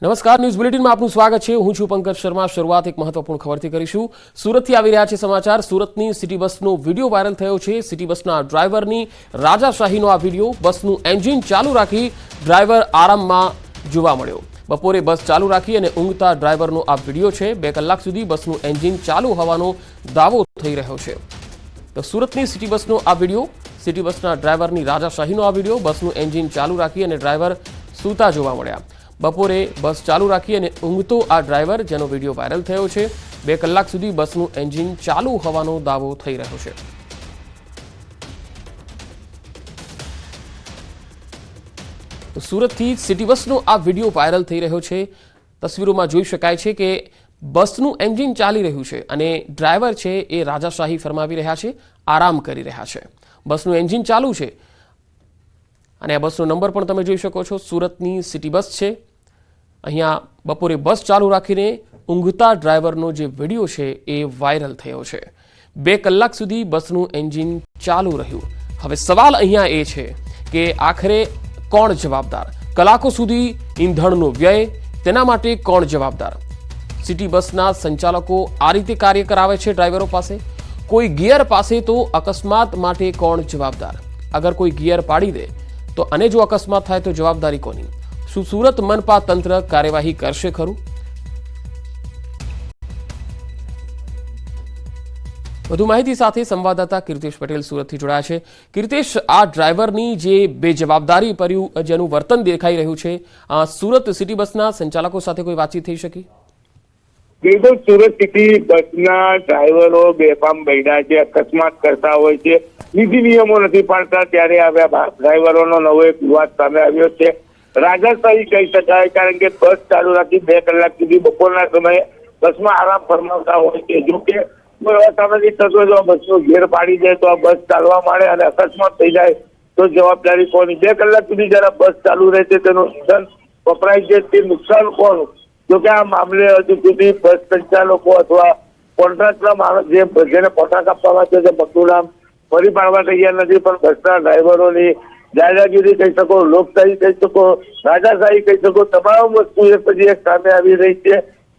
નમસ્કાર, ન્યૂઝ બુલેટિનમાં આપનું સ્વાગત છે। હું છું પંકજ શર્મા। શરૂઆત એક મહત્વપૂર્ણ ખબરથી કરીશું। સુરતથી આવી રહ્યા છે સમાચાર। સુરતની સિટી બસનો વિડીયો વાયરલ થયો છે। સિટી બસના ડ્રાઈવરની રાજાશાહીનો આ વિડીયો। બસનું એન્જિન ચાલુ રાખી ડ્રાઈવર આરામમાં જોવા મળ્યો। બપોરે બસ ચાલુ રાખી અને ઊંઘતા ડ્રાઈવરનો આ વિડીયો છે। 2 કલાક સુધી બસનું એન્જિન ચાલુ હોવાનો દાવો થઈ રહ્યો છે। તો સુરતની સિટી બસનો આ વિડીયો, સિટી બસના ડ્રાઈવરની રાજાશાહીનો આ વિડીયો। બસનું એન્જિન ચાલુ રાખી અને ડ્રાઈવર સૂતા જોવા મળ્યા। બપોરે બસ ચાલુ રાખી અને ઊંઘતો આ ડ્રાઈવર, જેનો વિડીયો વાયરલ થયો છે। 2 કલાક સુધી બસનું એન્જિન ચાલુ હોવાનો દાવો થઈ રહ્યો છે। તો સુરતથી સિટી બસનો આ વિડીયો વાયરલ થઈ રહ્યો છે। તસવીરોમાં જોઈ શકાય છે કે બસનું એન્જિન ચાલી રહ્યું છે અને ડ્રાઈવર છે એ રાજાશાહી ફરમાવી રહ્યા છે, આરામ કરી રહ્યા છે। બસનું એન્જિન ચાલુ છે અને આ બસનો નંબર પણ તમે જોઈ શકો છો। સુરતની સિટી બસ છે। અહીંયા બપોરે બસ ચાલુ રાખીને ઊંઘતા ડ્રાઈવરનો જે વિડીયો છે એ વાયરલ થયો છે। 2 કલાક સુધી બસનું એન્જિન ચાલુ રહ્યું। હવે સવાલ અહીંયા એ છે કે આખરે કોણ જવાબદાર? કલાકો સુધી ઈંધણનો વ્યય, તેના માટે કોણ જવાબદાર? સિટી બસના સંચાલકો આ રીતે કાર્ય કરાવે છે ડ્રાઈવરો પાસે? કોઈ ગિયર પાસે તો અકસ્માત માટે કોણ જવાબદાર? અગર કોઈ ગિયર પાડી દે તો અને જો અકસ્માત થાય તો જવાબદારી કોની? શું સુરત મનપા તંત્ર કાર્યવાહી કરશે ખરું? વધુ માહિતી સાથે સંવાદદાતા કીર્તેશ પટેલ સુરતથી જોડાયા છે। કીર્તેશ, આ ડ્રાઈવરની જે બેજવાબદારી ભર્યું જેનું વર્તન દેખાઈ રહ્યું છે, સુરત સિટી બસના સંચાલકો સાથે કોઈ વાતચીત થઈ શકી? બિલકુલ, સુરત સિટી બસના ડ્રાઈવરો બેફામ બન્યા છે, અકસ્માત કરતા હોય છે, નીતિ નિયમો નથી પાડતા। ત્યારે આવ્યા ડ્રાઈવરોનો નવો એક વિવાદ સામે આવ્યો છે। રાજાશાહી કહી શકાય, કારણ કે બસ ચાલુ રાખી 2 કલાક સુધી બપોરના સમયે બસમાં આરામ ફરમાવતા હોય છે। જો કે અસામાજિક તત્વો જો બસનો ઘેર પાડી દે તો આ બસ ચાલવા માંડે અને અકસ્માત થઈ જાય તો જવાબદારી કોની? 2 કલાક સુધી જયારે બસ ચાલુ રહે છે તેનું ઈંધણ વપરાય છે, તે નુકસાન કોનું? જો કે આ મામલે હજુ સુધી બસ સંચાલકો અથવા કોન્ટ્રાક્ટના માણસ જેને કોન્ટ્રાક્ટ આપવામાં છે, બસનું નામ ફરી પાડવા તૈયાર નથી। પણ બસના ડ્રાઈવરોની દાદાગીરી કહી શકો, લોકશાહી કહી શકો, રાજાશાહી કહી શકો, તમામ વસ્તુ એક પછી એક સામે આવી રહી છે।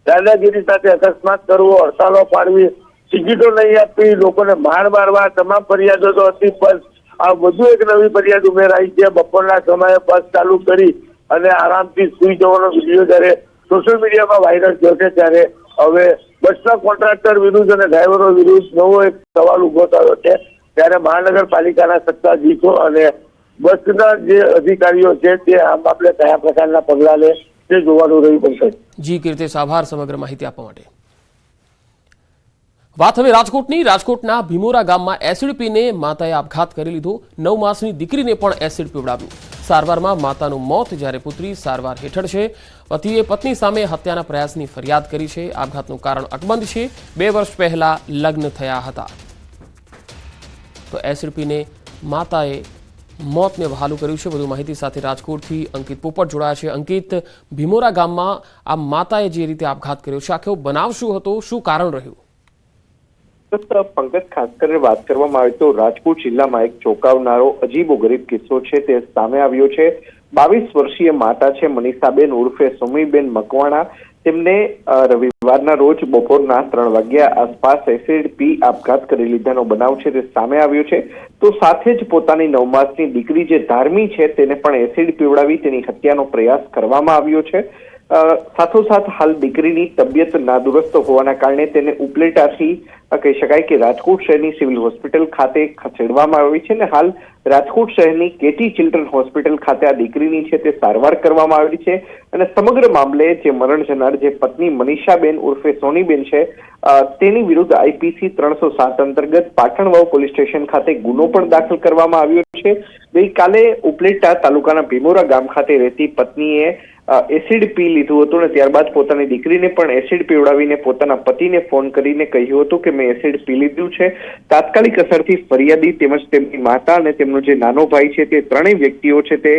દાદાગીરી સાથે અકસ્માત કરવો, હડતાલો પાડવી, ટિકિટો નહીં આપવી, લોકોને માર મારવા, તમામ ફરિયાદો તો હતી, પણ આ વધુ એક નવી ફરિયાદ ઉમેરાઈ છે। બપોરના સમયે બસ ચાલુ કરી અને આરામથી સુઈ જવાનો વિડીયો જયારે સોશિયલ મીડિયામાં વાયરલ થયો છે, ત્યારે હવે બસના કોન્ટ્રાક્ટર વિરુદ્ધ અને ડ્રાઈવરો વિરુદ્ધ નવો એક સવાલ ઉભો થયો છે। ત્યારે મહાનગરપાલિકાના સત્તાધીશો અને બસના જે અધિકારીઓ છે તે આ મામલે કયા પ્રકારના પગલાં લે તે જોવાનું રહ્યું પડશે। જી કીર્તેશ, આભાર સમગ્ર માહિતી આપવા માટે। વાત હવે રાજકોટની। રાજકોટના ભીમોરા ગામમાં એસિડ પીને માતાએ આપઘાત કરી લીધો। 9 માસની દીકરીને પણ એસિડ પીવડાવ્યું। સારવારમાં માતાનું મોત, જ્યારે પુત્રી સારવાર હેઠળ છે। પતિએ પત્ની સામે હત્યાના પ્રયાસની ફરિયાદ કરી છે। આપઘાતનું કારણ અકબંધ છે। 2 વર્ષ પહેલા લગ્ન થયા હતા। તો એસિડ પીને માતાએ મોતને વહાલું કર્યું છે। વધુ માહિતી સાથે રાજકોટથી અંકિત પોપટ જોડાયા છે। અંકિત, ભીમોરા ગામમાં આ માતાએ જે રીતે આપઘાત કર્યો છે, આખો બનાવ શું હતો, શું કારણ રહ્યું? પંકજ, ખાસ કરીને વાત કરવામાં આવે તો રાજકોટ જિલ્લામાં એક ચોંકાવનારો અજીબોગરીબ કિસ્સો છે તે સામે આવ્યો છે। 22 વર્ષીય માતા છે મનીષાબેન ઉર્ફે સુમીબેન મકવાણા। તેમને રવિવારના રોજ બપોરના 3 વાગ્યા આસપાસ એસિડ પી આપઘાત કરી લીધાનો બનાવ છે તે સામે આવ્યો છે। તો સાથે જ પોતાની 9 માસની દીકરી જે ધાર્મી છે તેને પણ એસિડ પીવડાવી તેની હત્યાનો પ્રયાસ કરવામાં આવ્યો છે। સાથોસાથ હાલ દીકરીની તબિયત નાદુરસ્ત હોવાના કારણે તેને ઉપલેટાથી કહી શકાય કે રાજકોટ શહેરની સિવિલ હોસ્પિટલ ખાતે ખસેડવામાં આવી છે અને હાલ રાજકોટ શહેરની કેટી ચિલ્ડ્રન હોસ્પિટલ ખાતે આ દીકરીની છે તે સારવાર કરવામાં આવી છે। અને સમગ્ર મામલે જે મરણ જનાર જે પત્ની મનીષાબેન ઉર્ફે સોનીબેન છે તેની વિરુદ્ધ આઈપીસી 307 અંતર્ગત પાટણવાવ પોલીસ સ્ટેશન ખાતે ગુનો પણ દાખલ કરવામાં આવ્યો છે। ગઈકાલે ઉપલેટા તાલુકાના ભીમોરા ગામ ખાતે રહેતી પત્નીએ એસિડ પી લીધું હતું અને ત્યારબાદ પોતાની દીકરીને પણ એસિડ પીવડાવીને પોતાના પતિને ફોન કરીને કહ્યું હતું કે મેં એસિડ પી લીધું છે। તાત્કાલિક અસરથી ફરિયાદી તેમજ તેમની માતા અને તેમનો જે નાનો ભાઈ છે તે ત્રણેય વ્યક્તિઓ છે તે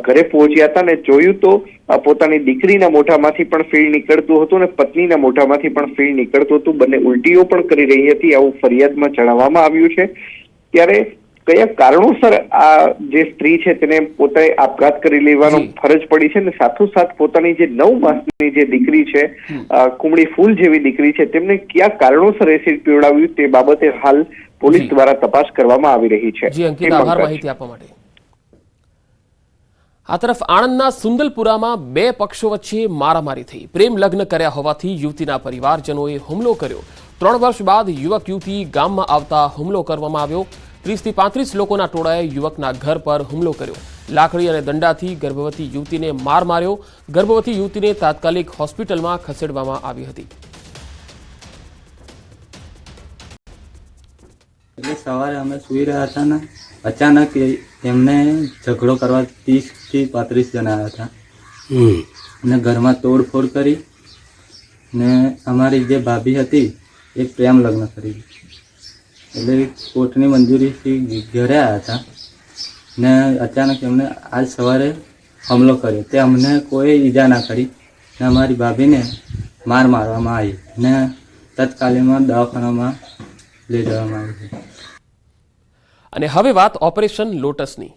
ઘરે પહોંચ્યા હતા અને જોયું તો પોતાની દીકરીના મોઢામાંથી પણ ફીણ નીકળતું હતું અને પત્નીના મોઢામાંથી પણ ફીણ નીકળતું હતું। બંને ઉલટીઓ પણ કરી રહી હતી, આવું ફરિયાદમાં જણાવવામાં આવ્યું છે। ત્યારે કયા કારણોસર આ જે સ્ત્રી છે તેને પોતે આપઘાત કરી લેવાનો ફરજ પડી છે, અને સાથોસાથ પોતાની જે 9 માસની જે દીકરી છે, કુમળી ફૂલ જેવી દીકરી છે, તેમને કયા કારણોસર એસિડ પીવડાવ્યું તે બાબતે હાલ પોલીસ દ્વારા તપાસ કરવામાં આવી રહી છે. જી અંકિત, આભાર માહિતી આપવા માટે. આ તરફ આણંદના સુંદલપુરામાં 2 પક્ષો વચ્ચે મારામારી થઈ. પ્રેમ લગ્ન કર્યા હોવાથી યુવતીના પરિવારજનોએ હુમલો કર્યો. 3 વર્ષ બાદ યુવક યુવતી ગામમાં આવતા હુમલો કરવામાં આવ્યો. 30 થી 35 લોકોના ટોળાએ યુવકના ઘર પર હુમલો કર્યો. લાકડી અને દંડાથી ગર્ભવતી યુવતીને માર માર્યો. ગર્ભવતી યુવતીને તાત્કાલિક હોસ્પિટલમાં ખસેડવામાં આવી હતી. એટલે સવારે અમે સૂઈ રહ્યા હતા ને અચાનક એમને ઝઘડો કરવા 30 થી 35 જણા આવ્યા હતા અને ઘરમાં તોડફોડ કરી ને અમારી જે ભાભી હતી એ પ્રેમ લગ્ન કરી, એટલે કોર્ટની મંજૂરીથી ઘરે આવ્યા હતા ને અચાનક એમને આજ સવારે હુમલો કર્યો. તે અમને કોઈ ઈજા ના કરી ને અમારી ભાભીને મારવામાં આવી ને તત્કાલીનમાં દવાખાનામાં લઈ જવામાં આવી છે. અને હવે વાત ઓપરેશન લોટસની.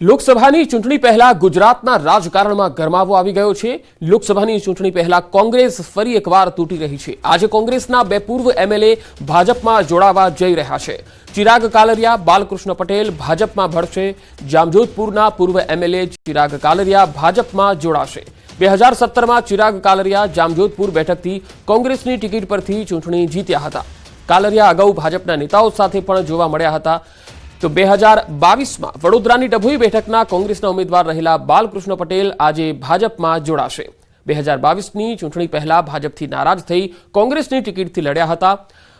લોકસભાની ચૂંટણી પહેલા ગુજરાતના રાજકારણમાં ગરમાવો આવી ગયો છે. લોકસભાની ચૂંટણી પહેલા કોંગ્રેસ ફરી એકવાર તૂટી રહી છે. આજે કોંગ્રેસના 2 પૂર્વ એમએલએ ભાજપમાં જોડાવા જઈ રહ્યા છે. ચિરાગ કાલરિયા, બાલકૃષ્ણ પટેલ ભાજપમાં ભળશે. જામજોધપુરના પૂર્વ એમએલએ ચિરાગ કાલરિયા ભાજપમાં જોડાશે. 2017માં ચિરાગ કાલરિયા જામજોધપુર બેઠકથી કોંગ્રેસની ટિકિટ પરથી ચૂંટણી જીત્યા હતા. કાલરિયા અગાઉ ભાજપના નેતાઓ સાથે પણ જોવા મળ્યા હતા. તો 2022માં વડોદરાની ડભોઈ બેઠકના કોંગ્રેસના ઉમેદવાર રહેલા બાલકૃષ્ણ પટેલ આજે ભાજપમાં જોડાશે. 2022ની ચૂંટણી પહેલા ભાજપથી નારાજ થઈ કોંગ્રેસની ટિકિટથી લડ્યા હતા.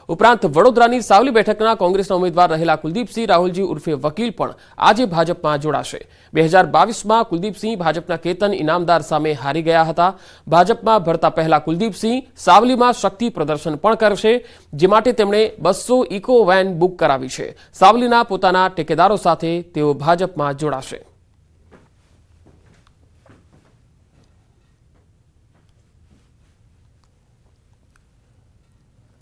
ઉપરાંત વડોદરાની સાવલી બેઠકના કોંગ્રેસના ઉમેદવાર રહેલા કુલદીપસિંહ રાહુલજી ઉર્ફે વકીલ પણ આજે ભાજપમાં જોડાશે. 2022માં કુલદીપસિંહ ભાજપના કેતન ઇનામદાર સામે હારી ગયા હતા. ભાજપમાં ભરતા પહેલા કુલદીપસિંહ સાવલીમાં શક્તિ પ્રદર્શન પણ કરશે, જે માટે તેમણે 200 ઇકો વેન બુક કરાવી છે. સાવલીના પોતાના ટેકેદારો સાથે તેઓ ભાજપમાં જોડાશે.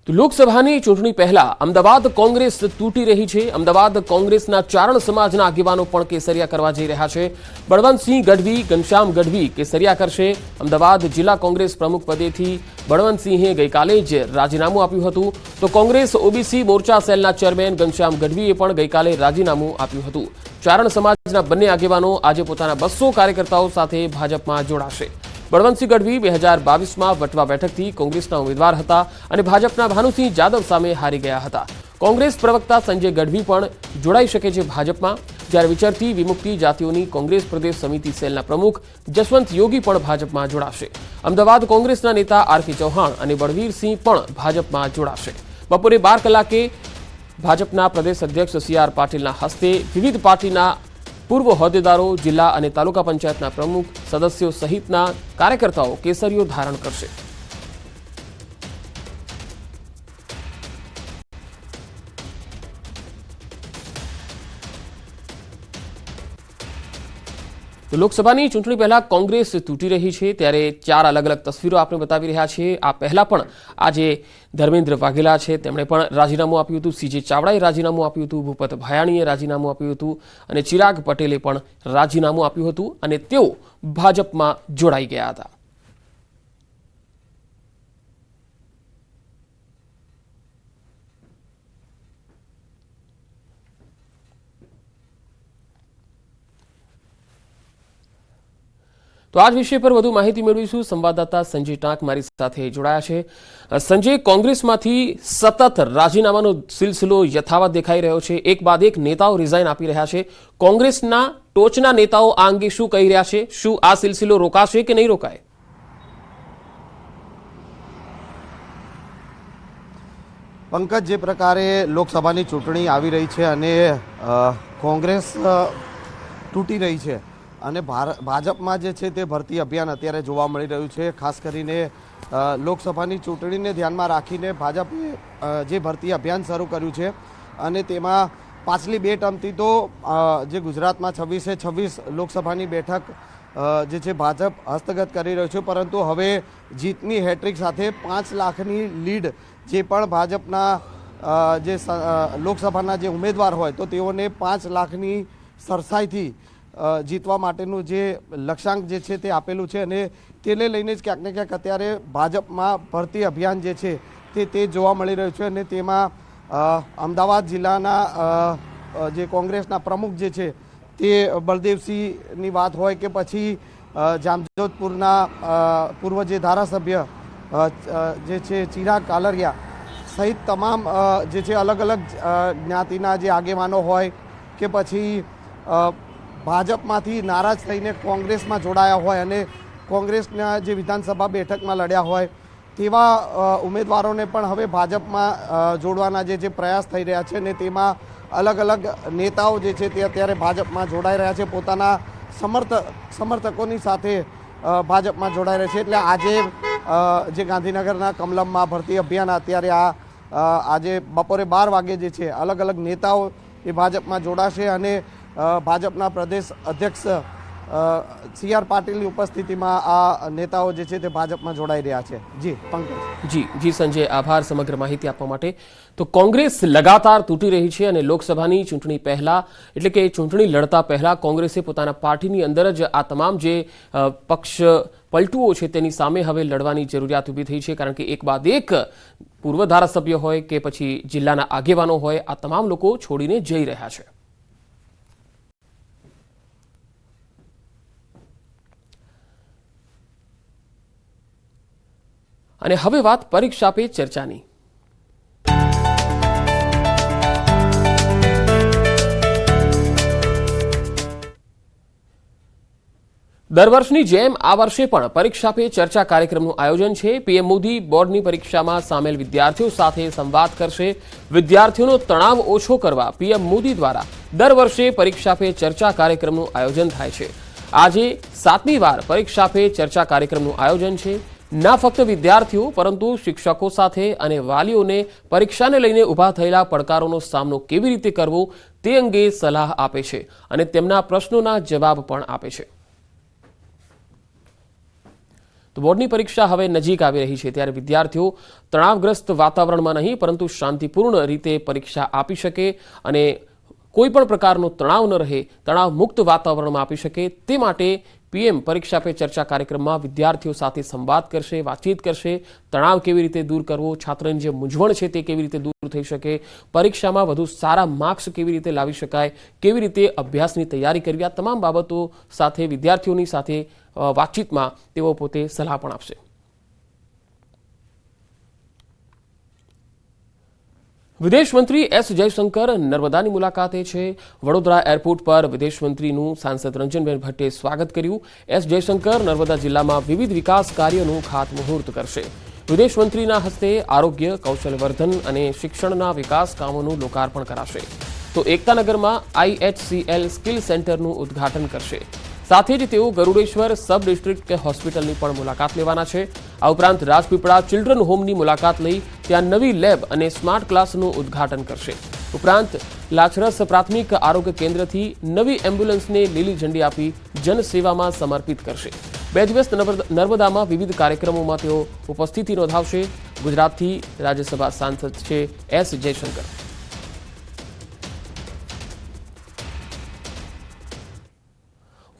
તો લોકસભાની ચૂંટણી પહેલા અમદાવાદ કોંગ્રેસ તૂટી રહી છે. અમદાવાદ કોંગ્રેસના ચારણ સમાજના આગેવાનો પણ કેસરિયા કરવા જઈ રહ્યા છે. બળવંતસિંહ ગઢવી, ઘનશ્યામ ગઢવી કેસરિયા કરશે. અમદાવાદ જિલ્લા કોંગ્રેસ પ્રમુખ પદેથી બળવંતસિંહે ગઈકાલે જ રાજીનામું આપ્યું હતું. તો કોંગ્રેસ ઓબીસી મોરચા સેલના ચેરમેન ઘનશ્યામ ગઢવીએ પણ ગઈકાલે રાજીનામું આપ્યું હતું. ચારણ સમાજના બંને આગેવાનો આજે પોતાના 200 કાર્યકર્તાઓ સાથે ભાજપમાં જોડાશે. બળવંતસિંહ ગઢવી 2022માં વટવા બેઠકથી કોંગ્રેસના ઉમેદવાર હતા અને ભાજપના ભાનુસિંહ જાદવ સામે હારી ગયા હતા. કોંગ્રેસ પ્રવક્તા સંજય ગઢવી પણ જોડાઈ શકે છે ભાજપમાં, જ્યારે વિચરતી વિમુક્તિ જાતિઓની કોંગ્રેસ પ્રદેશ સમિતિ સેલના પ્રમુખ જસવંત યોગી પણ ભાજપમાં જોડાશે. અમદાવાદ કોંગ્રેસના નેતા આર.કે. ચૌહાણ અને બળવીરસિંહ પણ ભાજપમાં જોડાશે. બપોરે 12 કલાકે ભાજપના પ્રદેશ અધ્યક્ષ સી.આર. પાટીલના હસ્તે વિવિધ પાર્ટીના પૂર્વ હોદ્દેદારો, જિલ્લા અને તાલુકા પંચાયતના પ્રમુખ, સદસ્યો સહિતના કાર્યકર્તાઓ કેસરીઓ ધારણ કરશે. તો લોકસભાની ચૂંટણી પહેલા કોંગ્રેસ તૂટી રહી છે, ત્યારે 4 અલગ અલગ તસવીરો આપણે બતાવી રહ્યા છીએ. આ પહેલા પણ આજે ધર્મેન્દ્ર વાઘેલા છે, તેમણે પણ રાજીનામું આપ્યું હતું. સીજે ચાવડાએ રાજીનામું આપ્યું હતું. ભૂપત ભાયાણીએ રાજીનામું આપ્યું હતું અને ચિરાગ પટેલે પણ રાજીનામું આપ્યું હતું અને તેઓ ભાજપમાં જોડાઈ ગયા હતા. તો આ જ વિષય પર વધુ માહિતી મેળવીશું. સંવાદદાતા સંજય ટાંક મારી સાથે જોડાયા છે. સંજય, કોંગ્રેસમાંથી સતત રાજીનામાનો સિલસિલો યથાવત દેખાઈ રહ્યો છે. એક બાદ એક નેતાઓ રિઝાઇન આપી રહ્યા છે. કોંગ્રેસના ટોચના નેતાઓ આ અંગે શું કહી રહ્યા છે? શું આ સિલસિલો રોકાશે કે નહીં રોકાય? પંકજ, જે પ્રકારે લોકસભાની ચૂંટણી આવી રહી છે અને કોંગ્રેસ તૂટી રહી છે અને ભાજપમાં જે છે તે ભરતી અભિયાન અત્યારે જોવા મળી રહ્યું છે. ખાસ કરીને લોકસભાની ચૂંટણીને ધ્યાનમાં રાખીને ભાજપે જે ભરતી અભિયાન શરૂ કર્યું છે અને તેમાં પાછલી 2 ટર્મથી તો જે ગુજરાતમાં 26 લોકસભાની બેઠક જે છે ભાજપ હસ્તગત કરી રહ્યું છે, પરંતુ હવે જીતની હેટ્રિક સાથે 5 લાખની લીડ જે પણ ભાજપના જે લોકસભાના જે ઉમેદવાર હોય તો તેઓને 5 લાખની સરસાઈથી જીતવા માટેનું જે લક્ષ્યાંક જે છે તે આપેલું છે અને તેને લઈને જ ક્યાંક ને ક્યાંક અત્યારે ભાજપમાં ભરતી અભિયાન જે છે તે જોવા મળી રહ્યું છે અને તેમાં અમદાવાદ જિલ્લાના જે કોંગ્રેસના પ્રમુખ જે છે તે બળદેવસિંહની વાત હોય કે પછી જામજોધપુરના પૂર્વ જે ધારાસભ્ય જે છે ચિરાગ કાલરિયા સહિત તમામ જે છે અલગ અલગ જ્ઞાતિના જે આગેવાનો હોય કે પછી ભાજપમાંથી નારાજ થઈને કોંગ્રેસમાં જોડાયા હોય અને કોંગ્રેસના જે વિધાનસભા બેઠકમાં લડ્યા હોય તેવા ઉમેદવારોને પણ હવે ભાજપમાં જોડવાના જે પ્રયાસ થઈ રહ્યા છે અને તેમાં અલગ અલગ નેતાઓ જે છે તે અત્યારે ભાજપમાં જોડાઈ રહ્યા છે, પોતાના સમર્થકોની સાથે ભાજપમાં જોડાઈ રહ્યા છે. એટલે આજે જે ગાંધીનગરના કમલમમાં ભરતી અભિયાન અત્યારે આજે બપોરે 12 વાગે જે છે અલગ અલગ નેતાઓ એ ભાજપમાં જોડાશે અને ભાજપના પ્રદેશ અધ્યક્ષ CR પાટીલની ઉપસ્થિતિમાં આ નેતાઓ જે છે તે ભાજપમાં જોડાઈ રહ્યા છે. જી પંકજ. જી સંજય, આભાર સમગ્ર માહિતી આપવા માટે. તો કોંગ્રેસ લગાતાર તૂટી રહી છે અને લોકસભાની ચૂંટણી પહેલા એટલે કે ચૂંટણી લડતા પહેલા કોંગ્રેસે પોતાના પાર્ટીની અંદર જ આ તમામ જે પક્ષ પલટુઓ છે તેની સામે હવે લડવાની જરૂરિયાત ઊભી થઈ છે, કારણ કે એક બાદ એક પૂર્વ ધારાસભ્ય હોય કે પછી જિલ્લાના આગેવાનો હોય આ તમામ લોકો છોડીને જઈ રહ્યા છે. અને હવે વાત પરીક્ષા પે ચર્ચાની. દર વર્ષની જેમ આ વર્ષે પણ પરીક્ષા પે ચર્ચા કાર્યક્રમનું આયોજન છે. પીએમ મોદી બોર્ડની પરીક્ષામાં સામેલ વિદ્યાર્થીઓ સાથે સંવાદ કરશે. વિદ્યાર્થીઓનો તણાવ ઓછો કરવા પીએમ મોદી દ્વારા દર વર્ષે પરીક્ષા પે ચર્ચા કાર્યક્રમનું આયોજન થાય છે. આજે 7મી વાર પરીક્ષા પે ચર્ચા કાર્યક્રમનું આયોજન છે. ના ફક્ત વિદ્યાર્થીઓ પરંતુ શિક્ષકો સાથે અને વાલીઓને પરીક્ષાને લઈને ઊભા થયેલા પડકારોનો સામનો કેવી રીતે કરવો તે અંગે સલાહ આપે છે અને તેમના પ્રશ્નોના જવાબ પણ આપે છે. તો બોર્ડની પરીક્ષા હવે નજીક આવી રહી છે ત્યારે વિદ્યાર્થીઓ તણાવગ્રસ્ત વાતાવરણમાં નહીં પરંતુ શાંતિપૂર્ણ રીતે પરીક્ષા આપી શકે અને કોઈ પણ પ્રકારનો તણાવ ન રહે, તણાવ મુક્ત વાતાવરણમાં આપી શકે તે માટે પીએમ પરીક્ષા પે ચર્ચા કાર્યક્રમમાં વિદ્યાર્થીઓ સાથે સંવાદ કરશે, વાતચીત કરશે. તણાવ કેવી રીતે દૂર કરવો, છાત્રોની જે મૂંઝવણ છે તે કેવી રીતે દૂર થઈ શકે, પરીક્ષામાં વધુ સારા માર્ક્સ કેવી રીતે લાવી શકાય, કેવી રીતે અભ્યાસની તૈયારી કરવી, આ તમામ બાબતો સાથે વિદ્યાર્થીઓની સાથે વાતચીતમાં તેઓ પોતે સલાહ પણ આપશે. વિદેશ મંત્રી એસ જયશંકર નર્મદાની મુલાકાતે છે. વડોદરા એરપોર્ટ પર વિદેશ મંત્રીનું સાંસદ રંજનબેન ભટ્ટે સ્વાગત કર્યું. એસ જયશંકર નર્મદા જિલ્લામાં વિવિધ વિકાસ કાર્યોનું ખાતમુહૂર્ત કરશે. વિદેશ મંત્રીના હસ્તે આરોગ્ય, કૌશલ્યવર્ધન અને શિક્ષણના વિકાસ કામોનું લોકાર્પણ કરાશે. તો એકતાનગરમાં IHCL સ્કિલ સેન્ટરનું ઉદ્ઘાટન કરશે. સાથે જ તેઓ ગરુડેશ્વર સબ ડિસ્ટ્રિક્ટ હોસ્પિટલની પણ મુલાકાત લેવાના છે. આ ઉપરાંત રાજપીપળા ચિલ્ડ્રન હોમની મુલાકાત લઈ ત્યાં નવી લેબ અને સ્માર્ટ ક્લાસનું ઉદ્ઘાટન કરશે. ઉપરાંત લાછરસ પ્રાથમિક આરોગ્ય કેન્દ્રથી નવી એમ્બ્યુલન્સને લીલી ઝંડી આપી જનસેવામાં સમર્પિત કરશે. 2 દિવસ નર્મદામાં વિવિધ કાર્યક્રમોમાં તેઓ ઉપસ્થિતિ નોંધાવશે. ગુજરાતથી રાજ્યસભા સાંસદ છે એસ જયશંકર.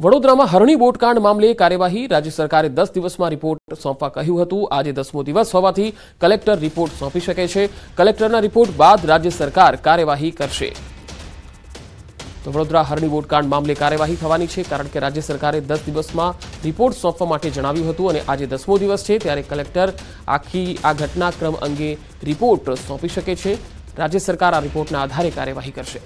વડોદરામાં હરણી બોટકાંડ મામલે કાર્યવાહી. રાજ્ય સરકારે 10 દિવસમાં રિપોર્ટ સોંપવા કહ્યું હતું. આજે 10મો દિવસ હોવાથી કલેક્ટર રિપોર્ટ સોંપી શકે છે. કલેક્ટરના રિપોર્ટ બાદ રાજ્ય સરકાર કાર્યવાહી કરશે. તો વડોદરા હરણી બોટકાંડ મામલે કાર્યવાહી થવાની છે, કારણ કે રાજ્ય સરકારે 10 દિવસમાં રિપોર્ટ સોંપવા માટે જણાવ્યું હતું અને આજે 10મો દિવસ છે ત્યારે કલેક્ટર આખી આ ઘટનાક્રમ અંગે રિપોર્ટ સોંપી શકે છે. રાજ્ય સરકાર આ રિપોર્ટના આધારે કાર્યવાહી કરશે.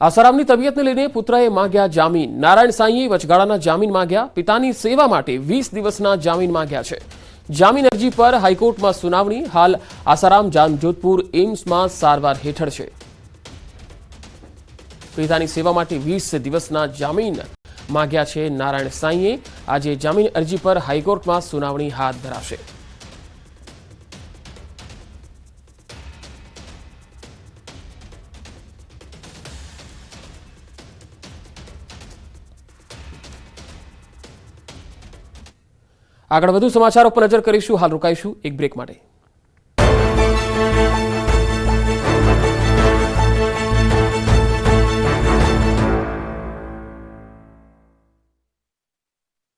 આસારામની તબિયતને લઈને પુત્રએ માંગ્યા જામીન. નારાયણ સાંઈએ વચગાળાના જામીન માંગ્યા. પિતાની સેવા માટે 20 દિવસના જામીન માંગ્યા છે. જામીન અરજી પર હાઈકોર્ટમાં સુનાવણી. હાલ આસારામ જામજોધપુર એમ્સમાં સારવાર હેઠળ છે. પિતાની સેવા માટે 20 દિવસના જામીન માંગ્યા છે નારાયણ સાંઈએ. આજે જામીન અરજી પર હાઈકોર્ટમાં સુનાવણી હાથ ધરાશે. આગળ વધુ સમાચારો પર નજર કરીશું. હાલ રોકાઈશું એક બ્રેક માટે.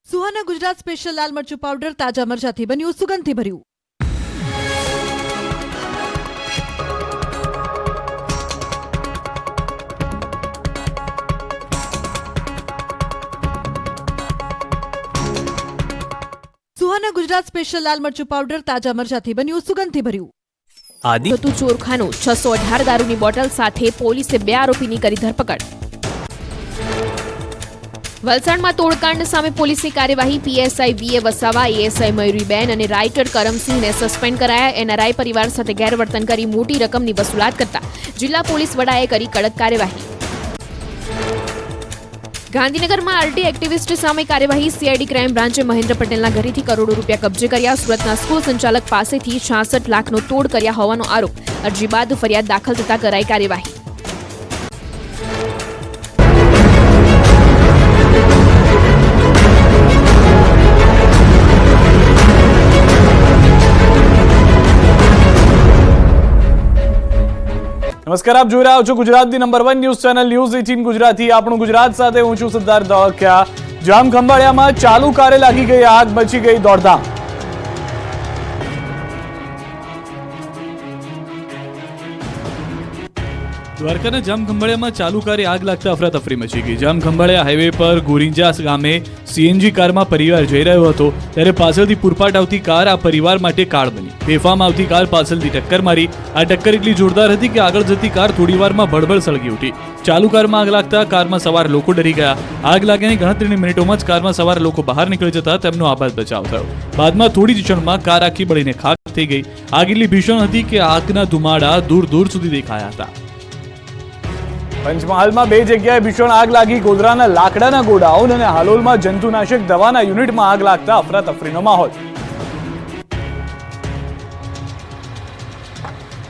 સુહાના ગુજરાત સ્પેશિયલ લાલ મરચું પાવડર તાજા મરચાથી બન્યું, સુગંધથી ભર્યું. સુહાના ગુજરાત સ્પેશિયલ લાલ મરચું પાવડર તાજા મરચાથી બન્યું, સુગંધથી ભર્યું. હતું ચોરખાનું 618 દારૂની બોટલ સાથે પોલીસે 2 આરોપીની કરી ધરપકડ. વલસાડમાં તોડકાંડ સામે પોલીસની કાર્યવાહી. પીએસઆઈ વીએ વસાવા, એએસઆઈ મયુરીબેન અને રાઇટર કરમસિંહને સસ્પેન્ડ કરાયા. એનઆરઆઈ પરિવાર સાથે ગેરવર્તન કરી મોટી રકમની વસૂલાત કરતા જિલ્લા પોલીસ વડાએ કરી કડક કાર્યવાહી. ગાંધીનગરમાં આરટી એક્ટિવિસ્ટ સામે કાર્યવાહી. સીઆઈડી ક્રાઇમ બ્રાન્ચે મહેન્દ્ર પટેલના ઘરેથી કરોડો રૂપિયા કબજે કર્યા. સુરતના સ્કૂલ સંચાલક પાસેથી 66 લાખનો તોડ કર્યા હોવાનો આરોપ. અરજી બાદ ફરિયાદ દાખલ થતા કરાઈ કાર્યવાહી. નમસ્કાર, આપ જોઈ રહ્યા છો ગુજરાતની number 1 news channel news 18 Gujarati. આપણું ગુજરાત સાથે હું છું સિદ્ધાર્થ ધોળકિયા. જામ ખંભાળિયામાં ચાલુ કારે લાગી ગઈ આગ, મચી ગઈ દોડધામ. દ્વારકાના જામખંભાળિયામાં ચાલુ કારે આગ લાગતા અફરાતફરી મચી ગઈ. જામખંભાળિયા હાઈવે પર ગોરિંજા ગામે સીએનજી કારમાં પરિવાર જઈ રહ્યો હતો ત્યારે પાછળથી પૂરપાટ આવતી કાર આ પરિવાર માટે કાળ બની. બેફામ આવતી કાર પાછળથી ટક્કર મારી. આ ટક્કર એટલી જોરદાર હતી કે આગળ જતી કાર થોડીવારમાં ભડભડ સળગી ઉઠી. ચાલુ કારમાં આગ લાગતા કારમાં સવાર લોકો ડરી ગયા. આગ લાગ્યાની ગણતરીની મિનિટોમાં જ કારમાં સવાર લોકો બહાર નીકળી જતા તેમનો આબાદ બચાવ થયો. બાદમાં થોડી જ ક્ષણમાં કાર આખી બળીને ખાક થઈ ગઈ. આગ એટલી ભીષણ હતી કે આગના ધુમાડા દૂર દૂર સુધી દેખાયા હતા. પંચમહાલમાં 2 જગ્યાએ ભીષણ આગ લાગી. ગોધરાના લાકડાના ગોડાઉન અને હાલોલમાં જંતુનાશક દવાના યુનિટમાં આગ લાગતા અફરાતફરીનો માહોલ.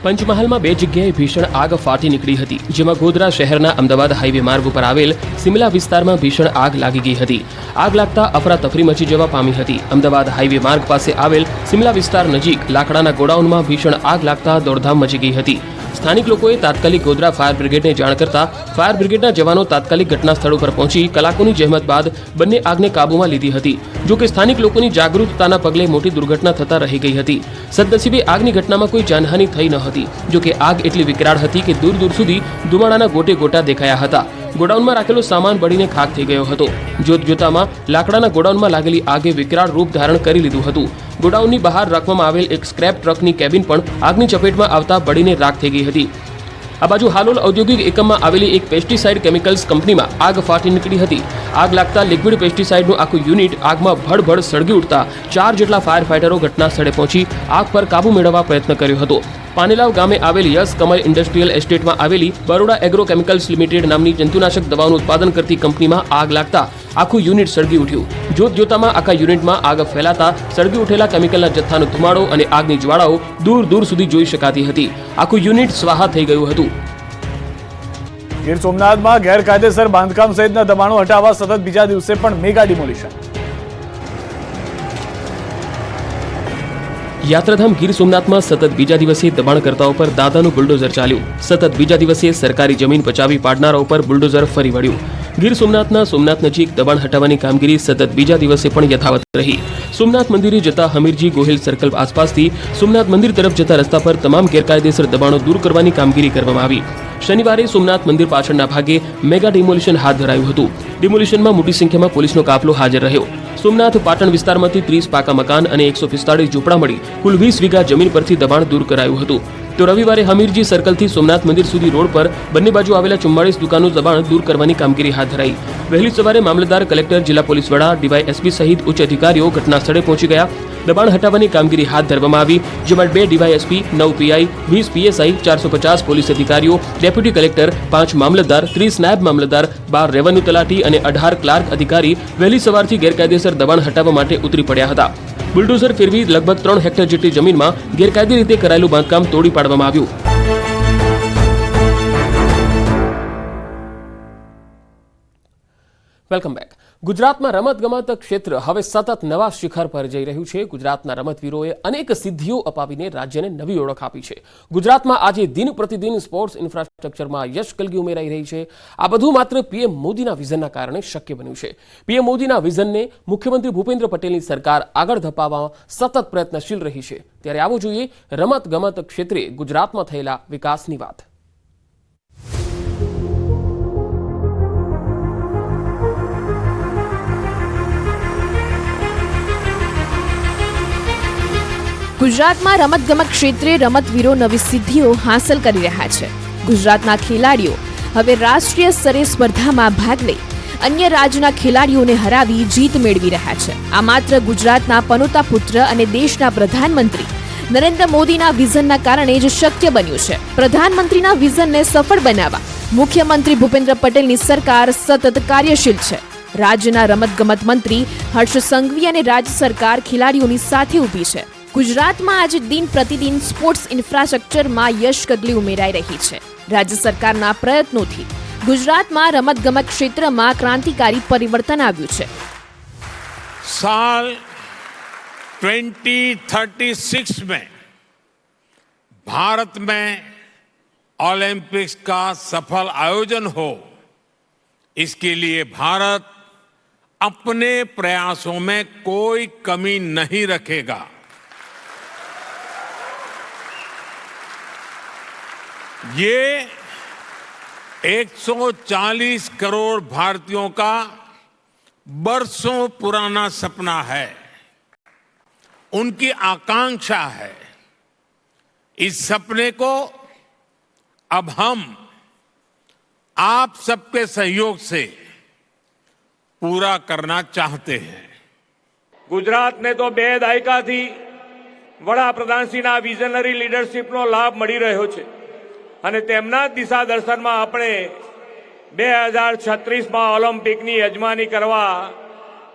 પંચમહાલમાં 2 જગ્યાએ ભીષણ આગ ફાટી નીકળી હતી, જેમાં ગોધરા શહેરના અમદાવાદ હાઈવે માર્ગ ઉપર આવેલ સિમલા વિસ્તારમાં ભીષણ આગ લાગી ગઈ હતી. આગ લાગતા અફરાતફરી મચી જવા પામી હતી. અમદાવાદ હાઈવે માર્ગ પાસે આવેલ સિમલા વિસ્તાર નજીક લાકડાના ગોડાઉનમાં ભીષણ આગ લાગતા દોડધામ મચી ગઈ હતી. સ્થાનિક લોકોએ તાત્કાલિક ગોધરા ફાયર બ્રિગેડને જાણ કરતા ફાયર બ્રિગેડના જવાનો તાત્કાલિક ઘટના સ્થળ ઉપર પહોંચી કલાકોની જહેમત બાદ બંને આગને કાબૂમાં લીધી હતી. જો કે સ્થાનિક લોકોની જાગૃતતાના પગલે મોટી દુર્ઘટના થતા રહી ગઈ હતી. સદનસીબે આગની ઘટનામાં કોઈ જાનહાનિ થઈ ન હતી. જો કે આગ એટલી વિકરાળ હતી કે દૂર દૂર સુધી ધુમાડાના ગોટે ગોટા દેખાયા હતા. ગોડાઉનમાં રાખેલો સામાન બળીને ખાક થઈ ગયો હતો. જોતજોતામાં લાકડાના ગોડાઉનમાં લાગેલી આગે વિકરાળ રૂપ ધારણ કરી લીધું હતું. ગોડાઉનની બહાર રાખવામાં આવેલ એક સ્ક્રેપ ટ્રકની કેબિન પણ આગની ચપેટમાં આવતા બળીને રાખ થઈ ગઈ હતી. આ બાજુ હાલોલ ઔદ્યોગિક એકમમાં આવેલી એક પેસ્ટિસાઇડ કેમિકલ્સ કંપનીમાં આગ ફાટી નીકળી હતી. આગ લાગતા લિક્વિડ પેસ્ટિસાઇડનું આખું યુનિટ આગમાં ભડભડ સળગી ઉઠતા 4 જેટલા ફાયર ફાઇટરો ઘટના સ્થળે પહોંચી આગ પર કાબુ મેળવવા પ્રયત્ન કર્યો હતો. પાનેલાવ ગામે આવેલી યસ કમલ ઇન્ડસ્ટ્રીયલ એસ્ટેટમાં આવેલી બરોડા એગ્રો કેમિકલ્સ લિમિટેડ નામની જંતુનાશક દવાનું ઉત્પાદન કરતી કંપનીમાં આગ લાગતા આખું યુનિટ સળગી ઉઠ્યું. જોતજોતામાં આખા યુનિટમાં આગ ફેલાતા સળગી ઉઠેલા કેમિકલના જથ્થાનો ધુમાડો અને આગની જ્વાળાઓ દૂર દૂર સુધી જોઈ શકાતી હતી. આખું યુનિટ સ્વાહા થઈ ગયું હતું. ગીર સોમનાથમાં ગેરકાયદેસર બાંધકામ સહિતના દબાણો હટાવવા સતત બીજા દિવસે પણ મેગા ડિમોલિશન. યાત્રાધામ ગીર સોમનાથમાં સતત બીજા દિવસે દબાણકર્તાઓ પર દાદાનું બુલડોઝર ચાલ્યું. સતત બીજા દિવસે સરકારી જમીન પચાવી પાડનારાઓ પર બુલડોઝર ફરી વળ્યું. ગીર સોમનાથના સોમનાથ નજીક દબાણ હટાવવાની કામગીરી સતત બીજા દિવસે પણ યથાવત રહી. સોમનાથ મંદિરે જતા હમીરજી ગોહિલ સર્કલ આસપાસથી સોમનાથ મંદિર તરફ જતા રસ્તા પર તમામ ગેરકાયદેસર દબાણો દૂર કરવાની કામગીરી કરવામાં આવી. શનિવારે સોમનાથ મંદિર પાછળના ભાગે મેગા ડિમોલિશન હાથ ધરાયું હતું. ડિમોલિશનમાં મોટી સંખ્યામાં પોલીસનો કાફલો હાજર રહ્યો. સોમનાથ પાટણ વિસ્તારમાંથી 30 પાકા મકાન અને 145 ઝૂંપડા મળી કુલ 20 વીઘા જમીન પરથી દબાણ દૂર કરાયું હતું. તો રવિવારે હમીરજી સર્કલથી સોમનાથ મંદિર સુધી રોડ પર બંને બાજુ આવેલા 44 દુકાનો દબાણ દૂર કરવાની કામગીરી હાથ ધરાઈ. વહેલી સવારે મામલતદાર, કલેક્ટર, જિલ્લા પોલીસ વડા, ડીવાયએસપી સહિત ઉચ્ચ અધિકારીઓ ઘટના સ્થળે પહોંચી ગયા. દબાણ હટાવવાની કામગીરી હાથ ધરવામાં આવી, જેમાં 2 ડીવાયએસપી, 9 પીઆઈ, 20 પીએસઆઈ, 450 પોલીસ અધિકારીઓ, ડેપ્યુટી કલેક્ટર, 5 મામલતદાર, 30 નાયબ મામલતદાર, 12 રેવન્યુ તલાટી અને 18 ક્લાર્ક અધિકારી વહેલી સવારથી ગેરકાયદેસર દબાણ હટાવવા માટે ઉતરી પડ્યા હતા. બુલડોઝર ફેરવી લગભગ 3 હેક્ટર જેટલી જમીનમાં ગેરકાયદે રીતે કરાયેલું બાંધકામ તોડી પાડવામાં આવ્યું. Welcome back. ગુજરાતમાં રમતગમત ક્ષેત્ર હવે સતત નવા શિખર પર જઈ રહ્યું છે. ગુજરાતના રમતવીરોએ અનેક સિદ્ધિઓ અપાવીને રાજ્યને નવી ઓળખ આપી છે. ગુજરાતમાં આજે દિન પ્રતિદિન સ્પોર્ટ્સ ઇન્ફ્રાસ્ટ્રક્ચરમાં યશ કલગી ઉમેરાઈ રહી છે. આ બધું માત્ર પીએમ મોદીના વિઝનના કારણે શક્ય બન્યું છે. પીએમ મોદીના વિઝનને મુખ્યમંત્રી ભૂપેન્દ્ર પટેલની સરકાર આગળ ધપાવવામાં સતત પ્રયત્નશીલ રહી છે. ત્યારે આવો જોઈએ રમતગમત ક્ષેત્રે ગુજરાતમાં થયેલા વિકાસની વાત. ગુજરાતમાં રમતગમત ક્ષેત્રે રમતવીરો નવી સિદ્ધિઓ હાંસલ કરી રહ્યા છે. ગુજરાતના ખેલાડીઓ હવે રાષ્ટ્રીય સ્તરે સ્પર્ધામાં ભાગ લઈ અન્ય રાજ્યના ખેલાડીઓને હરાવી જીત મેળવી રહ્યા છે. આ માત્ર ગુજરાતના પનોતા પુત્ર અને દેશના પ્રધાનમંત્રી નરેન્દ્ર મોદીના વિઝનના કારણે જ શક્ય બન્યું છે. પ્રધાનમંત્રીના વિઝનને સફળ બનાવવા મુખ્યમંત્રી ભૂપેન્દ્ર પટેલની સરકાર સતત કાર્યશીલ છે. રાજ્યના રમતગમત મંત્રી હર્ષ સંઘવી અને રાજ્ય સરકાર ખેલાડીઓની સાથે ઊભી છે. ગુજરાતમાં આજે દિન પ્રતિદિન સ્પોર્ટ્સ ઇન્ફ્રાસ્ટ્રક્ચરમાં યશ કગલી ઉમેરાઈ રહી છે. રાજ્ય સરકારના પ્રયત્નોથી ગુજરાતમાં રમતગમત ક્ષેત્રમાં ક્રાંતિકારી પરિવર્તન આવ્યું છે. साल 2036 में भारत में ओलंपिक्स का सफल आयोजन हो, इसके लिए भारत अपने प्रयासों में कोई कमी नहीं रखेगा. ये 140 करोड़ भारतीयों का बरसों पुराना सपना है, उनकी आकांक्षा है. इस सपने को अब हम आप सबके सहयोग से पूरा करना चाहते हैं. ગુજરાતને તો 2 દાયકાથી વડાપ્રધાનશ્રીના વિઝનરી લીડરશીપનો લાભ મળી રહ્યો છે અને તેમના દિશા દર્શનમાં આપણે 2036માં ઓલિમ્પિકની યજમાની કરવા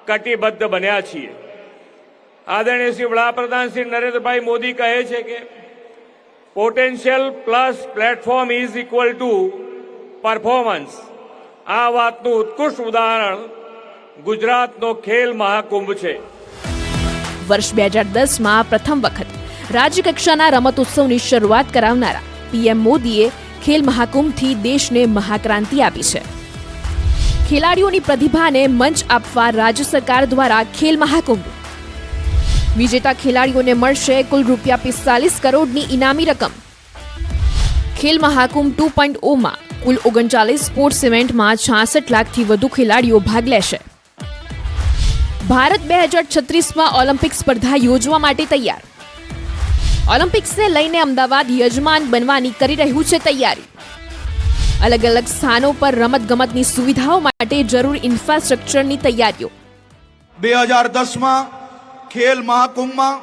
કટિબદ્ધ બન્યા છીએ. આદરણીય શ્રી વડાપ્રધાન શ્રી નરેન્દ્રભાઈ મોદી કહે છે કે potential plus platform is equal to performance. આ વાતનું ઉત્કૃષ્ટ ઉદાહરણ ગુજરાતનો ખેલ મહાકુંભ છે. વર્ષ 2010માં પ્રથમ વખત રાજ્યકક્ષાના રમતોત્સવની શરૂઆત કરાવનારા પીએમ મોદીએ ખેલ મહાકુંભથી દેશને મહાક્રાંતિ આપી છે. ખેલાડીઓની પ્રતિભાને મંચ આપવા રાજ્ય સરકાર દ્વારા ખેલ મહાકુંભ. વિજેતા ખેલાડીઓને મળશે કુલ ₹45 કરોડની ઇનામી રકમ. ખેલ મહાકુંભ 2.0માં કુલ 39 સ્પોર્ટ્સ ઇવેન્ટમાં 66 લાખથી વધુ ખેલાડીઓ ભાગ લેશે. ભારત 2036માં ઓલિમ્પિક સ્પર્ધા યોજવા માટે તૈયાર. ઓલિમ્પિક્સને લઈને અમદાવાદ યજમાન બનવાની કરી રહ્યું છે તૈયારી. અલગ અલગ સ્થાનો પર રમતગમતની સુવિધાઓ માટે જરૂરી ઇન્ફ્રાસ્ટ્રક્ચરની તૈયારીઓ. 2010માં ખેલ મહાકુંભમાં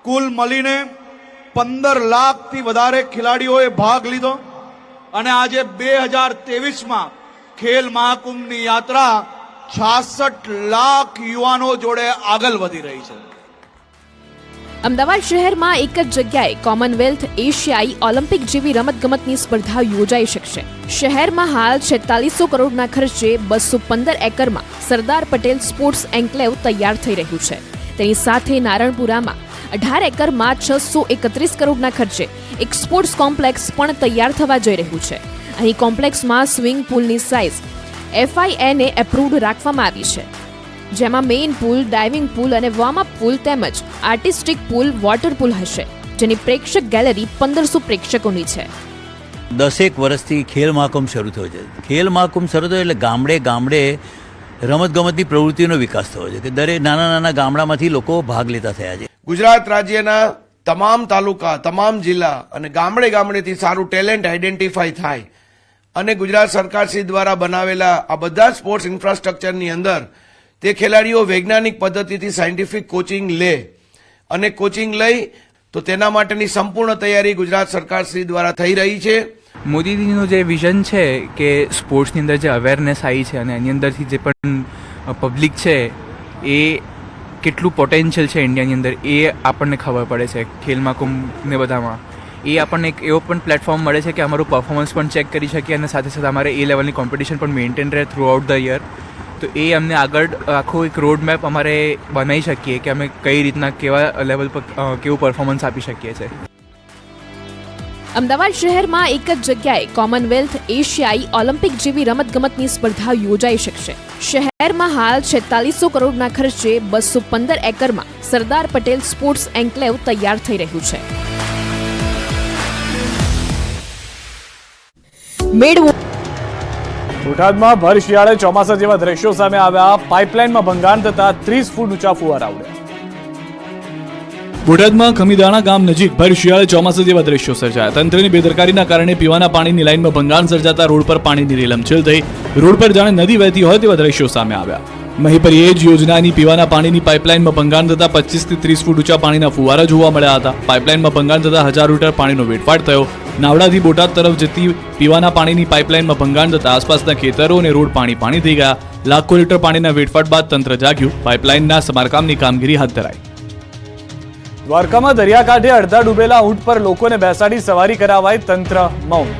કુલ મળીને 15 લાખથી વધારે ખેલાડીઓએ ભાગ લીધો અને આજે 2023માં ખેલ મહાકુંભની યાત્રા 66 લાખ યુવાનો જોડે આગળ વધી રહી છે. અમદાવાદ શહેરમાં એક જ જગ્યાએ કોમનવેલ્થ, એશિયાઈ, ઓલિમ્પિક જેવી રમતગમતની સ્પર્ધા યોજાઈ શકશે. શહેરમાં હાલ 4600 કરોડના ખર્ચે 215 એકરમાં સરદાર પટેલ સ્પોર્ટ્સ એન્કલેવ તૈયાર થઈ રહ્યું છે. તેની સાથે નારણપુરામાં 18 એકરમાં 631 કરોડના ખર્ચે એક સ્પોર્ટ્સ કોમ્પ્લેક્સ પણ તૈયાર થવા જઈ રહ્યું છે. અહીં કોમ્પ્લેક્સમાં સ્વિમિંગ પુલની સાઇઝ FIA એપ્રુવડ રાખવામાં આવી છે, જેમાં મેઇન પુલ, ડાઇવિંગ પુલ અને વોર્મઅપ પુલ તેમજ આર્ટિસ્ટિક પુલ, વોટર પુલ હશે, જેની પ્રેક્ષક ગેલેરી 1500 પ્રેક્ષકોની છે. 10 વર્ષથી ખેલ મહાકુંભ શરૂ થયો છે. ખેલ મહાકુંભ શરૂ થયો એટલે ગામડે ગામડે રમતગમતની પ્રવૃત્તિનો વિકાસ થયો છે કે દરેક નાના નાના ગામડામાંથી લોકો ભાગ લેતા થયા છે. ગુજરાત રાજ્યના તમામ તાલુકા, તમામ જિલ્લા અને ગામડે ગામડેથી સારું ટેલેન્ટ આઈડેન્ટિફાઈ થાય અને ગુજરાત સરકારશ્રી દ્વારા બનાવેલા આ બધા સ્પોર્ટ્સ ઇન્ફ્રાસ્ટ્રક્ચરની અંદર તે ખેલાડીઓ વૈજ્ઞાનિક પદ્ધતિથી સાયન્ટિફિક કોચિંગ લે અને કોચિંગ લઈ તો તેના માટેની સંપૂર્ણ તૈયારી ગુજરાત સરકારશ્રી દ્વારા થઈ રહી છે. મોદીજીનું જે વિઝન છે કે સ્પોર્ટ્સની અંદર જે અવેરનેસ આવી છે અને એની અંદરથી જે પણ પબ્લિક છે એ કેટલું પોટેન્શિયલ છે ઇન્ડિયાની અંદર એ આપણને ખબર પડે છે. ખેલ મહાકુંભને બધામાં એ આપણને એક એવો પણ પ્લેટફોર્મ મળે છે કે અમારું પરફોર્મન્સ પણ ચેક કરી શકીએ અને સાથે સાથે અમારે એ લેવલની કોમ્પિટિશન પણ મેન્ટેન રહે થ્રુ આઉટ ધ યર. તો તો એ અમને આગળ આખો એક રોડ મેપ અમારે બનાવી શકીએ કે અમે કઈ રીતના કેવા લેવલ પર કેવું પરફોર્મન્સ આપી શકીએ છીએ. અમદાવાદ શહેરમાં એક જ જગ્યાએ કોમનવેલ્થ, એશિયાઈ, ઓલિમ્પિક જેવી રમતગમતની સ્પર્ધા યોજાઈ શકશે. શહેરમાં હાલ 4600 કરોડના ખર્ચે 215 એકરમાં સરદાર પટેલ સ્પોર્ટ્સ એન્કલેવ તૈયાર થઈ રહ્યું છે. બોટાદમાં ભર શિયાળે ચોમાસા જેવા દ્રશ્યો સામે આવ્યા. પાઇપલાઇનમાં ભંગાણ થતા 30 ફૂટ ઊંચા ફુવારા ઉડ્યા. બોટાદમાં ખમીદાણા ગામ નજીક ભર શિયાળે ચોમાસા જેવા દ્રશ્યો સર્જાયા. તંત્રની બેદરકારીના કારણે પીવાના પાણીની લાઇનમાં ભંગાણ સર્જાતા રોડ પર પાણીની રેલમછેલ થઈ. રોડ પર જાણે નદી વહેતી હોય તેવા દ્રશ્યો સામે આવ્યા. મહીપરિયેજ યોજનાની પીવાના પાણીની પાઇપલાઇનમાં ભંગાણ થતા 25 થી 30 ફૂટ ઊંચા પાણીના ફુવારા જોવા મળ્યા હતા. પાઇપલાઇનમાં ભંગાણ થતા 1000 લીટર પાણીનો વેડફાટ થયો. નાવડાથી બોટાદ તરફ જતી પીવાના પાણીની પાઇપલાઇનમાં ભંગાણ થતા આસપાસના ખેતરો અને રોડ પાણી થઈ ગયા. લાખો લીટર પાણીના વેડફાટ બાદ તંત્ર જાગ્યું. પાઇપલાઇનના સમારકામની કામગીરી હાથ ધરાઈ. દ્વારકામાં દરિયાકાંઠે અડધા ડૂબેલા ઊંટ પર લોકોને બેસાડી સવારી કરાવાય, તંત્ર મૌન.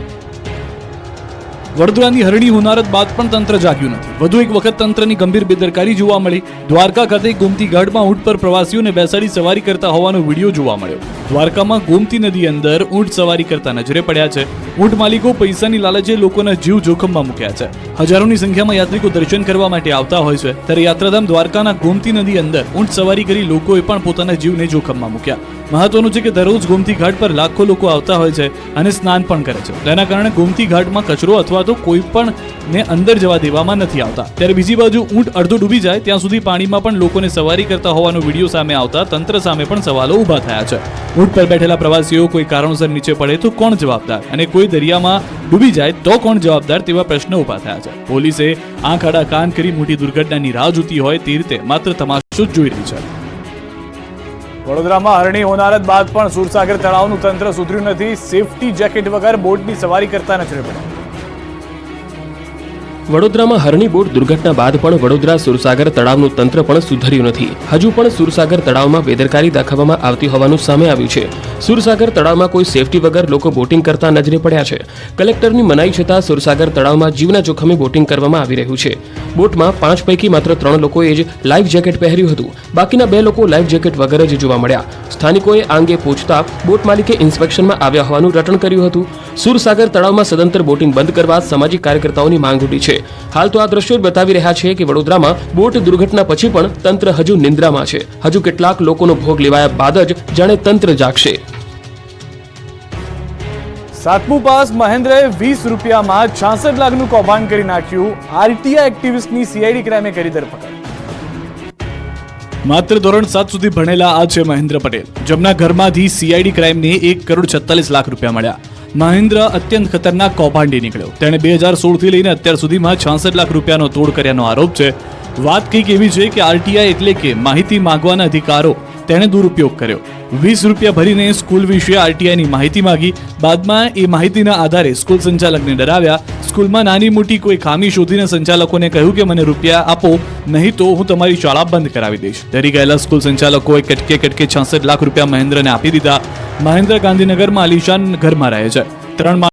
વડોદરાની હરણી હોનારત બાદ પણ તંત્ર જાગ્યું નથી. વધુ એક વખત તંત્રની ગંભીર બેદરકારી જોવા મળી. દ્વારકા ખાતે ગોમતી ઘાટમાં ઊંટ પર પ્રવાસીઓને બેસાડી સવારી કરતા હોવાનો વિડીયો જોવા મળ્યો. દ્વારકામાં ગોમતી નદી અંદર ઊંટ સવારી કરતા નજરે પડ્યા છે. ઊંટ માલિકો પૈસાની લાલચે લોકોના જીવ જોખમમાં મૂક્યા છે. હજારોની સંખ્યામાં યાત્રિકો દર્શન કરવા માટે આવતા હોય છે, ત્યારે યાત્રાધામ દ્વારકાના ગોમતી નદી અંદર ઊંટ સવારી કરી લોકોએ પણ પોતાના જીવને જોખમમાં મૂક્યા. મહત્વનું છે કે દરરોજ ગોમતી ઘાટ પર લાખો લોકો આવતા હોય છે અને સ્નાન પણ કરે છે. તેના કારણે ગોમતી ઘાટમાં કચરો અથવા તો કોઈ પણ ને અંદર જવા દેવામાં નથી આવતા. ત્યારે બીજી બાજુ ઊંટ અડધો ડૂબી જાય ત્યાં સુધી પાણીમાં પણ લોકોને સવારી કરતા હોવાનો વિડીયો સામે આવતા તંત્ર સામે પણ સવાલો ઊભા થયા છે. ઊંટ પર બેઠેલા પ્રવાસીઓ કોઈ કારણોસર નીચે પડે તો કોણ જવાબદાર, અને કોઈ દરિયામાં ડૂબી જાય તો કોણ જવાબદાર, તેવા પ્રશ્નો ઊભા થયા છે. પોલીસે આંખ આડા કાન કરી મોટી દુર્ઘટનાની રાહ જોતી હોય તે રીતે માત્ર તમાશો જ જોઈ રહી છે. વડોદરામાં હરણી હોનારત બાદ પણ સુરસાગર તળાવનું તંત્ર સુધર્યું નથી. સેફટી જેકેટ વગર બોટની સવારી કરતા નજરે પડ્યા. વડોદરામાં હરણી બોટ દુર્ઘટના બાદ પણ વડોદરા સુરસાગર તળાવનું તંત્ર પણ સુધર્યું નથી. હજુ પણ સુરસાગર તળાવમાં બેદરકારી દાખવવામાં આવતી હોવાનું સામે આવ્યું છે. સુરસાગર તળાવમાં કોઈ સેફટી વગર લોકો બોટિંગ કરતા નજરે પડ્યા છે. કલેક્ટરની મનાઈ છતાં સુરસાગર તળાવમાં જીવના જોખમે બોટિંગ કરવામાં આવી રહ્યું છે. બોટમાં 5 પૈકી માત્ર 3 લોકોએ જ લાઈફ જેકેટ પહેર્યું હતું. બાકીના 2 લોકો લાઈફ જેકેટ વગર જ જોવા મળ્યા. સ્થાનિકોએ આ અંગે પૂછતા બોટ માલિકે ઇન્સ્પેક્શનમાં આવ્યા હોવાનું રટણ કર્યું હતું. સુરસાગર તળાવમાં સદંતર બોટિંગ બંધ કરવા સામાજિક કાર્યકર્તાઓની માંગ ઉઠી છે. હાલ તો આ દ્રશ્યો બતાવી રહ્યા છે કે વડોદરામાં બોટ દુર્ઘટના પછી પણ તંત્ર હજુ નિંદ્રામાં છે. હજુ કેટલાક લોકોનો ભોગ લેવાયા બાદ જ જાણે તંત્ર જાગશે. 7મું પાસ મહેન્દ્રએ 20 રૂપિયામાં 66 લાખનું કૌભાંડ કરી નાખ્યું. આરટીઆઈ એક્ટિવિસ્ટની સીઆઈડી ક્રાઇમે કરી ધરપકડ. માત્ર ધોરણ 7 સુધી ભણેલા આ છે મહેન્દ્ર પટેલ, જેમના ઘરમાંથી સીઆઈડી ક્રાઇમને 1,46 લાખ રૂપિયા મળ્યા. મહેન્દ્ર અત્યંત ખતરનાક કૌભાંડી નીકળ્યો. તેણે 2016 થી લઈને અત્યાર સુધીમાં 66 લાખ રૂપિયાનો તોડ કર્યાનો આરોપ છે. વાત કંઈક એવી છે કે આરટીઆઈ એટલે કે માહિતી માંગવાના અધિકારો તેણે દુરુપયોગ કર્યો. 20 રૂપિયા ભરીને સ્કૂલ વિશે આરટીઆઈની માહિતી માંગી. બાદમાં એ માહિતીના આધારે સ્કૂલ સંચાલકને ડરાવ્યા. સ્કૂલમાં નાની મોટી કોઈ ખામી શોધીને સંચાલકોને કહ્યું કે મને રૂપિયા આપો, નહીં તો હું તમારી શાળા બંધ કરાવી દઈશ. ડરી ગયેલા સ્કૂલ સંચાલકોએ કટકે 66 લાખ રૂપિયા મહેન્દ્રને આપી દીધા. મહેન્દ્ર ગાંધીનગરમાં આલિશાન ઘરમાં રહે છે. 3